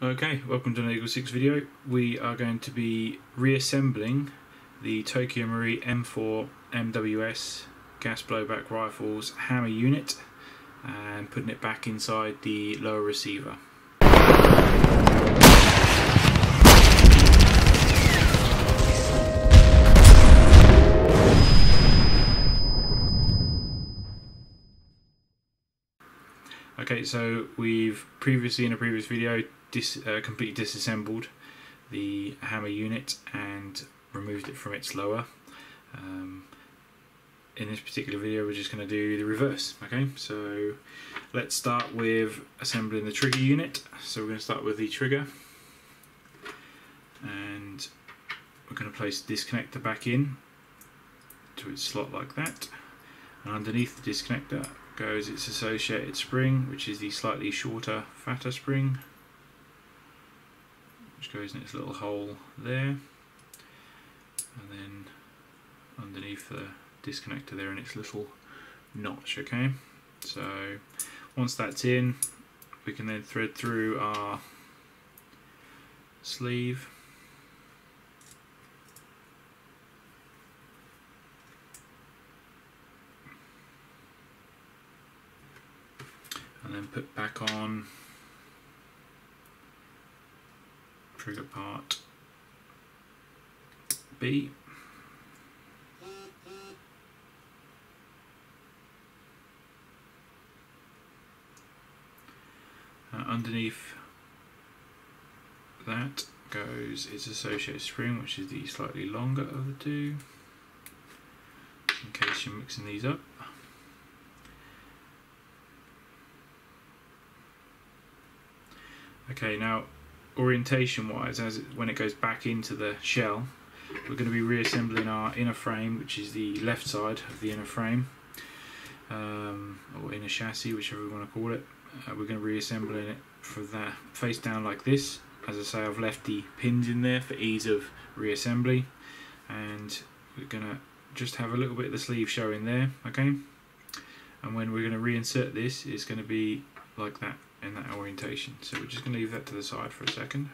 Okay, welcome to an Eagle 6 video. We are going to be reassembling the Tokyo Marui M4 MWS gas blowback rifle's hammer unit and putting it back inside the lower receiver. Okay, so we've previously in a previous video completely disassembled the hammer unit and removed it from its lower. In this particular video we're just going to do the reverse. Okay, so let's start with assembling the trigger unit. So we're going to start with the trigger and we're going to place the disconnector back in to its slot like that, and underneath the disconnector goes its associated spring, which is the slightly shorter, fatter spring, which goes in its little hole there, and then underneath the disconnector there in its little notch. Okay, so once that's in, we can then thread through our sleeve and then put back on trigger part B. Underneath that goes its associated spring, which is the slightly longer of the two, in case you're mixing these up. Okay, now orientation wise, when it goes back into the shell, we're going to be reassembling our inner frame, which is the left side of the inner frame, or inner chassis, whichever you want to call it. We're going to reassemble it for that face down like this. As I say, I've left the pins in there for ease of reassembly, and we're going to just have a little bit of the sleeve showing there. Okay, and when we're going to reinsert this, it's going to be like that, in that orientation. So we're just going to leave that to the side for a second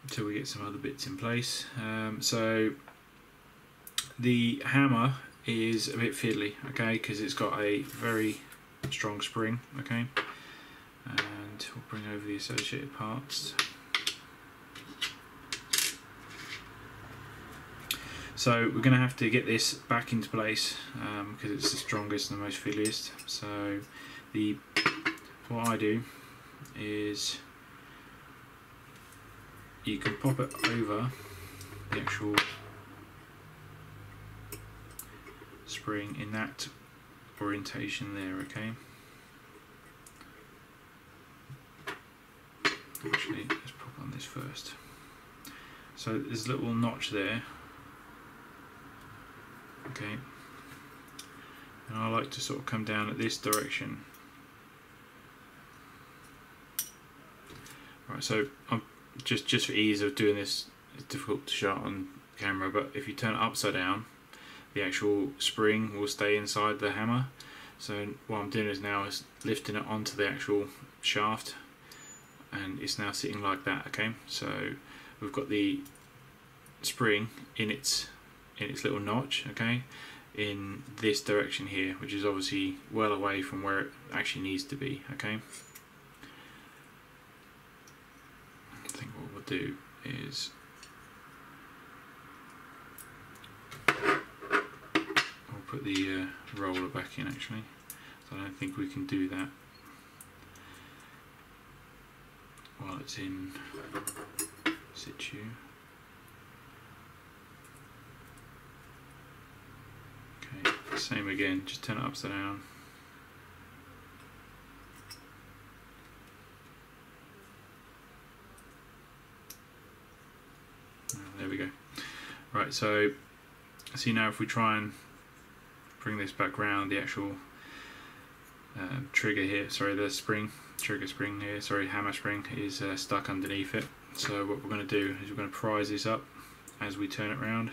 until we get some other bits in place. So the hammer is a bit fiddly, okay, because it's got a very strong spring. Okay, and we'll bring over the associated parts. So we're going to have to get this back into place because it's the strongest and the most fiddliest. So what I do is you can pop it over the actual spring in that orientation there. Okay, actually let's pop on this first. So there's a little notch there. Okay, and I like to sort of come down at this direction. Right, so I'm just for ease of doing this, it's difficult to show on camera, but if you turn it upside down, the actual spring will stay inside the hammer. So what I'm doing is now is lifting it onto the actual shaft, and it's now sitting like that. Okay, so we've got the spring in its little notch, okay, in this direction here, which is obviously well away from where it actually needs to be. Okay, I think what we'll do is I'll put the roller back in actually. So I don't think we can do that while it's in situ. Okay, same again, just turn it upside down. There we go. Right, so see now if we try and bring this back round, the actual trigger here, sorry, the spring, trigger spring here, sorry, hammer spring is stuck underneath it. So what we're going to do is we're going to prise this up as we turn it round.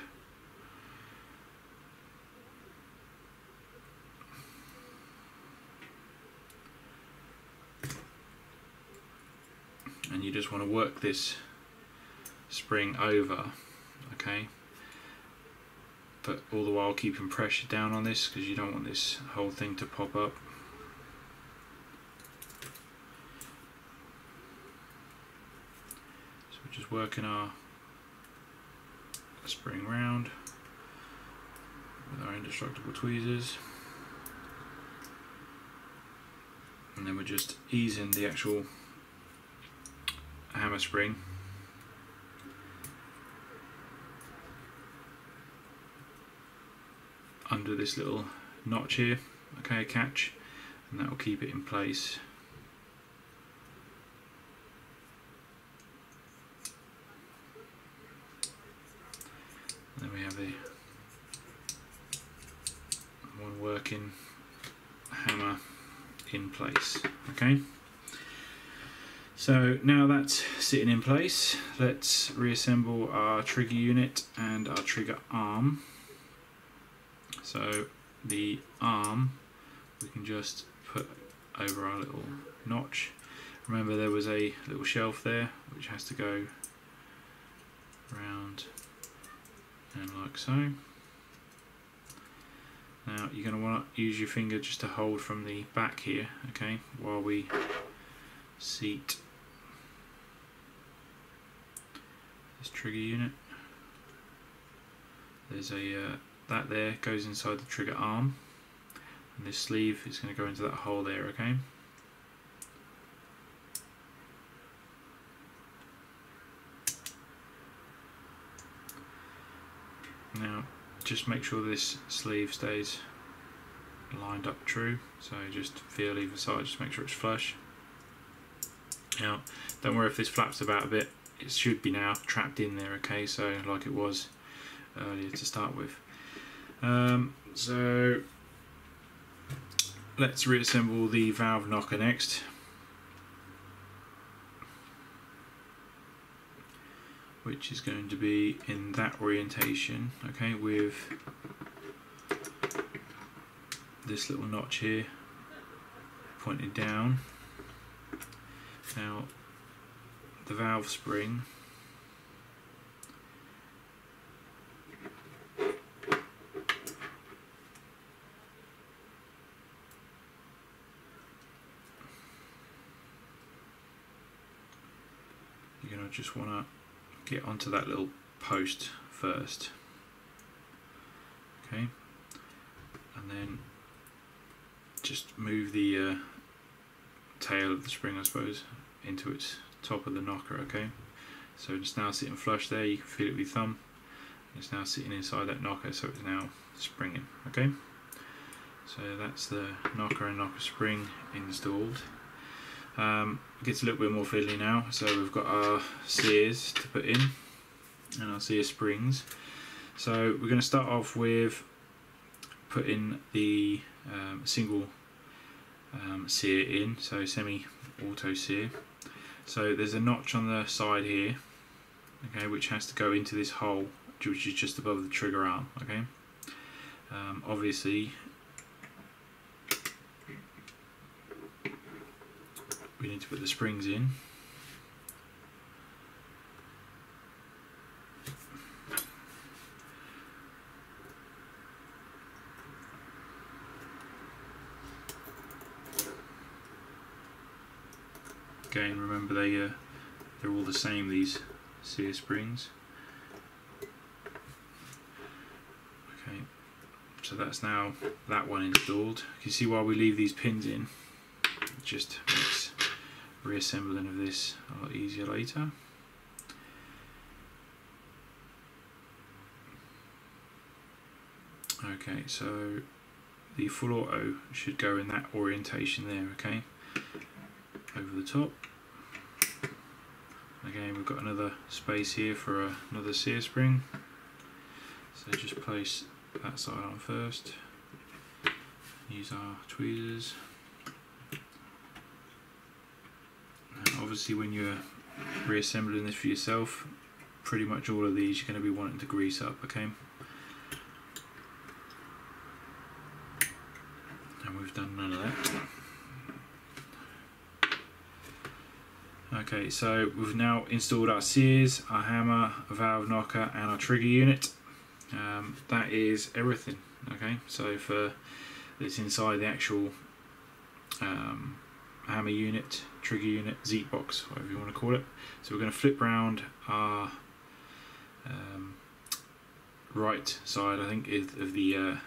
and you just want to work this spring over, okay, but all the while keeping pressure down on this because you don't want this whole thing to pop up. So we're just working our spring round with our indestructible tweezers, and then we're just easing the actual hammer spring under this little notch here, okay, catch, and that will keep it in place. And then we have the one working hammer in place, okay. So now that's sitting in place, let's reassemble our trigger unit and our trigger arm. So the arm we can just put over our little notch. Remember there was a little shelf there which has to go round and like so. Now you're going to want to use your finger just to hold from the back here, okay, while we seat this trigger unit. There's a that there goes inside the trigger arm, and this sleeve is going to go into that hole there, okay. Now just make sure this sleeve stays lined up true, so just feel either side, just make sure it's flush. Now don't worry if this flaps about a bit, it should be now trapped in there, okay, so like it was earlier to start with. So let's reassemble the valve knocker next, which is going to be in that orientation, okay, with this little notch here pointing down. Now the valve spring you're going to just want to get onto that little post first, okay, and then just move the tail of the spring, I suppose, into its top of the knocker, okay. So it's now sitting flush there, you can feel it with your thumb, and it's now sitting inside that knocker, so it's now springing, okay. So that's the knocker and knocker spring installed. It gets a little bit more fiddly now, so we've got our sears to put in and our sear springs. So we're going to start off with putting the single sear in, so semi-auto sear. So there's a notch on the side here, okay, which has to go into this hole which is just above the trigger arm, okay. Obviously we need to put the springs in. Again, remember they're all the same, these sear springs. Okay, so that's now that one installed. You can see why we leave these pins in. It just makes reassembling of this a lot easier later. Okay, so the full auto should go in that orientation there, okay, over the top. Again, we've got another space here for another sear spring, so just place that side on first, use our tweezers. Obviously when you're reassembling this for yourself, pretty much all of these you're going to be wanting to grease up, okay? And we've done none of that. Okay, so we've now installed our sears, our hammer, a valve knocker and our trigger unit. That is everything. Okay, so for it's inside the actual hammer unit, trigger unit, Z box, whatever you want to call it. So we're going to flip round our right side, I think, of the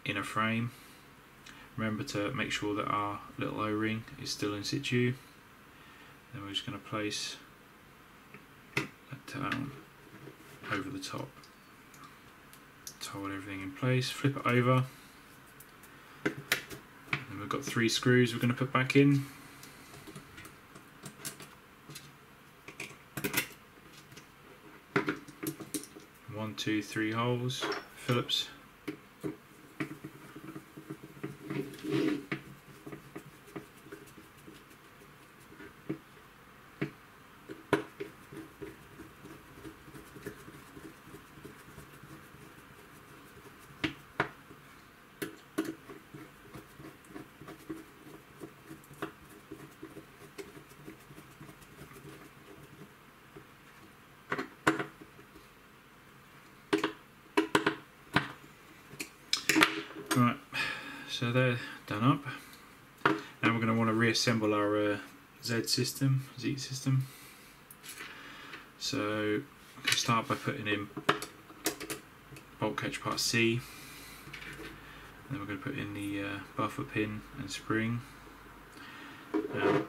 inner frame. Remember to make sure that our little O-ring is still in situ. Then we're just going to place that down over the top to hold everything in place. Flip it over. And we've got 3 screws we're going to put back in. One, 2, 3 holes. Phillips. Right, so they're done up. Now we're going to want to reassemble our Z system. So we can start by putting in bolt catch part C. And then we're going to put in the buffer pin and spring. Now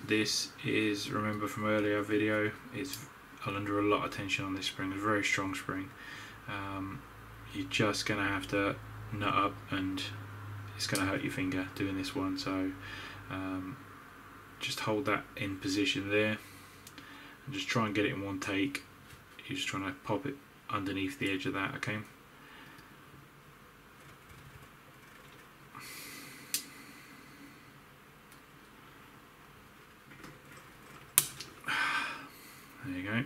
this is, remember from earlier video, it's under a lot of tension on this spring. It's a very strong spring. You're just going to have to nut up and it's going to hurt your finger doing this one, so just hold that in position there and just try and get it in one take. You're just trying to pop it underneath the edge of that, okay? There you go.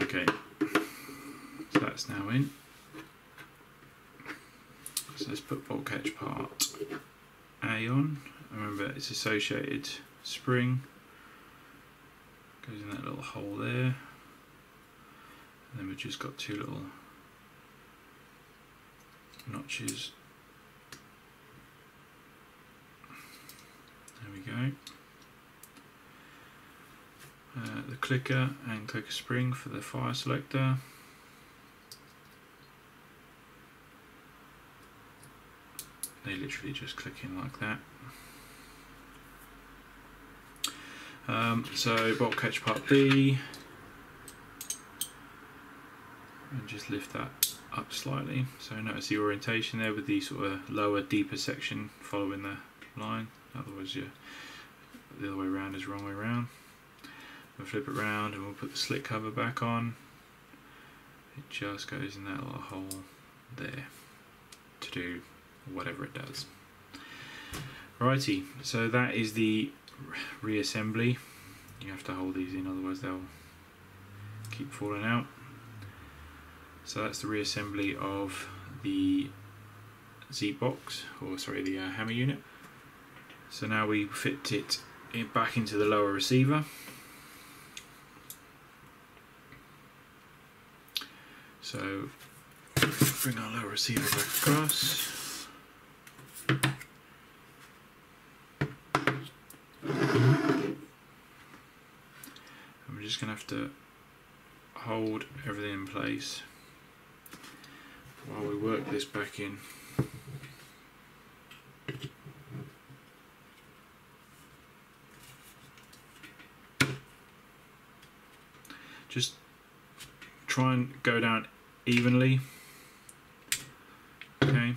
Okay, so that's now in. So let's put bolt catch part A on. Remember, it's associated spring. Goes in that little hole there. And then we've just got 2 little notches. There we go. The clicker and clicker spring for the fire selector. They literally just click in like that. So bolt catch part B, and just lift that up slightly. So notice the orientation there with the sort of lower, deeper section following the line. Otherwise, the other way around is the wrong way around. We'll flip it round and we'll put the slit cover back on. It just goes in that little hole there to do whatever it does. Righty, so that is the reassembly. You have to hold these in, otherwise they'll keep falling out. So that's the reassembly of the Z box, or sorry, the hammer unit. So now we fit it back into the lower receiver. So bring our lower receiver back across. And we're just going to have to hold everything in place while we work this back in. Just try and go down evenly. Okay.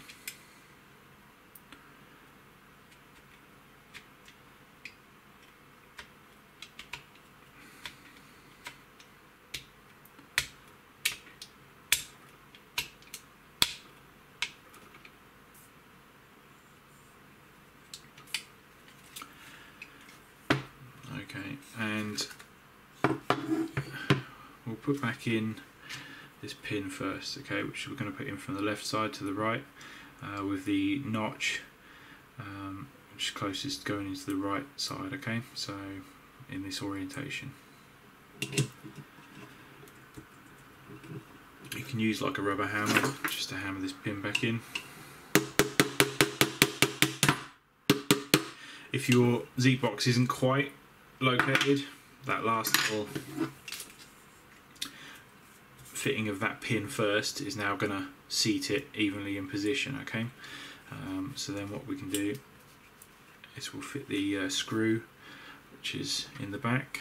Okay, and we'll put back in this pin first, okay, which we're going to put in from the left side to the right with the notch which is closest going into the right side, okay? So in this orientation. You can use like a rubber hammer just to hammer this pin back in. If your Z box isn't quite located, that last little fitting of that pin first is now going to seat it evenly in position, okay? So then what we can do is we'll fit the screw, which is in the back.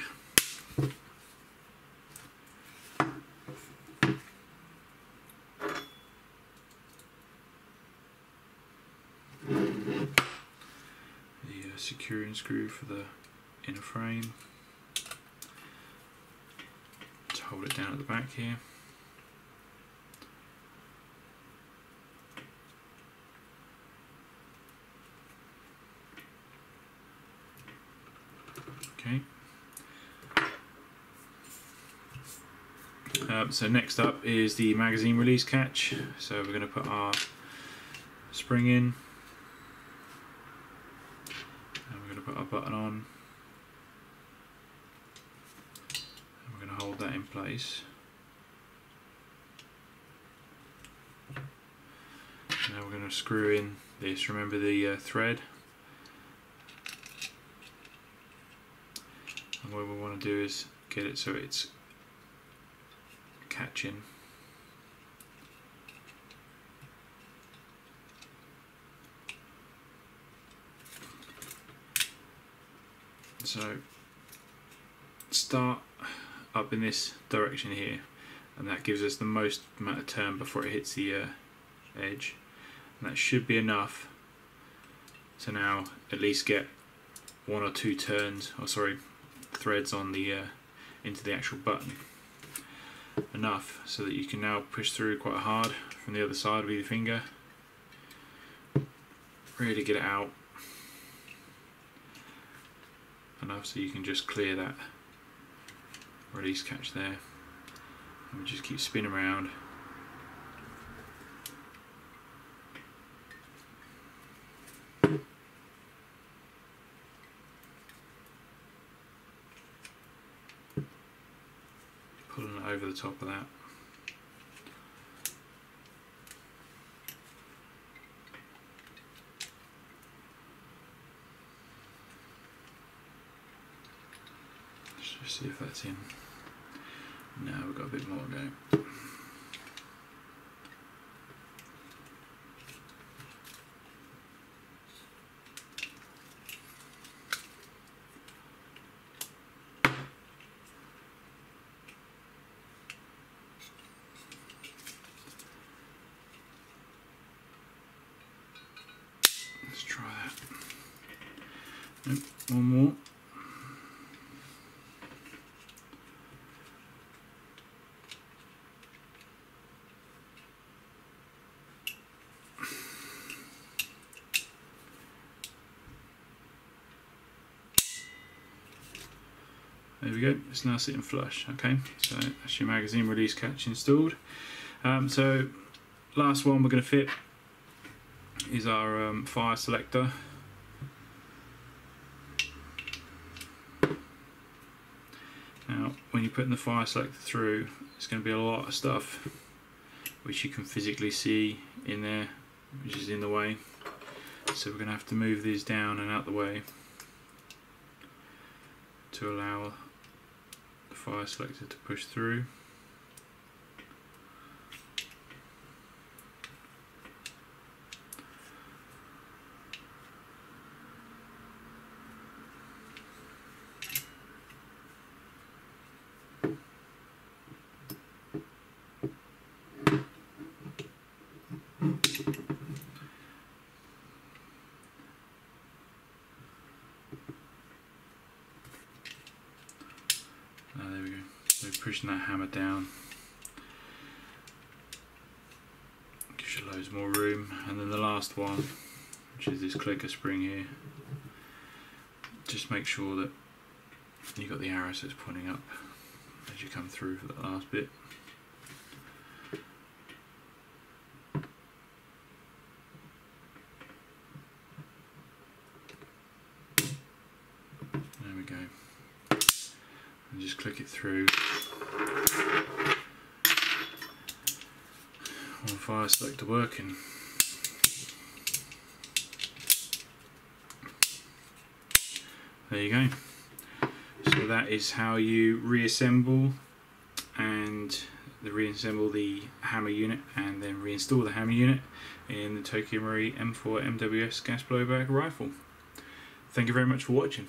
The securing screw for the inner frame to hold it down at the back here. Okay. So next up is the magazine release catch. So we're going to put our spring in, and we're going to put our button on, and we're going to hold that in place. Now we're going to screw in this. Remember the thread. And what we want to do is get it so it's catching. So start up in this direction here, and that gives us the most amount of turn before it hits the edge, and that should be enough to now at least get one or two turns, or sorry, threads on the into the actual button, enough so that you can now push through quite hard from the other side with your finger, really get it out enough so you can just clear that release catch there, and we just keep spinning around. Pulling it over the top of that. Let's just see if that's in. No, we've got a bit more to go. Let's try that. Nope, one more. There we go, it's now sitting flush. Okay, so that's your magazine release catch installed. So last one we're going to fit is our fire selector. Now when you're putting the fire selector through, it's going to be a lot of stuff which you can physically see in there, which is in the way. So we're going to have to move these down and out the way to allow the fire selector to push through. There we go. So pushing that hammer down gives you loads more room, and then the last one, which is this clicker spring here, just make sure that you've got the arrow so it's pointing up as you come through for that last bit. we go. And just click it through. On fire selector working. There you go. So that is how you reassemble reassemble the hammer unit and then reinstall the hammer unit in the Tokyo Marui M4 MWS gas blowback rifle. Thank you very much for watching.